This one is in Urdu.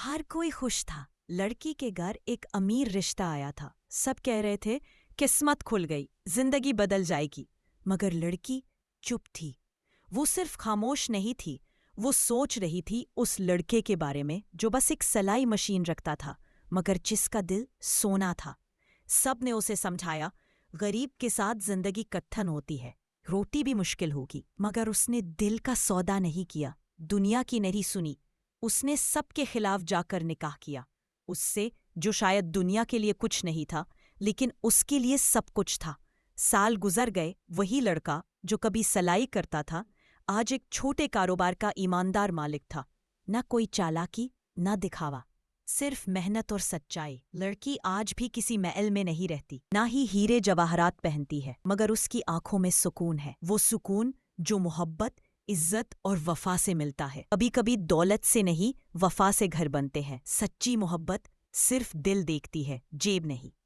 ہر کوئی خوش تھا۔ لڑکی کے گھر ایک امیر رشتہ آیا تھا۔ سب کہہ رہے تھے قسمت کھل گئی، زندگی بدل جائے گی، مگر لڑکی چپ تھی۔ وہ صرف خاموش نہیں تھی، وہ سوچ رہی تھی اس لڑکے کے بارے میں جو بس ایک سلائی مشین رکھتا تھا مگر جس کا دل سونا تھا۔ سب نے اسے سمجھایا غریب کے ساتھ زندگی کٹھن ہوتی ہے، روٹی بھی مشکل ہوگی، مگر اس نے دل کا سودا نہیں کیا، دنیا کی نہیں سنی۔ اس نے سب کے خلاف جا کر نکاح کیا، اس سے جو شاید دنیا کے لیے کچھ نہیں تھا لیکن اس کے لیے سب کچھ تھا۔ سال گزر گئے، وہی لڑکا جو کبھی سلائی کرتا تھا آج ایک چھوٹے کاروبار کا ایماندار مالک تھا۔ نہ کوئی چالاکی، نہ دکھاوا، صرف محنت اور سچائی۔ لڑکی آج بھی کسی محل میں نہیں رہتی، نہ ہی ہیرے جواہرات پہنتی ہے، مگر اس کی آنکھوں میں سکون ہے، وہ سکون جو محبت، عزت اور وفا سے ملتا ہے۔ کبھی کبھی دولت سے نہیں، وفا سے گھر بنتے ہیں۔ سچی محبت صرف دل دیکھتی ہے، جیب نہیں۔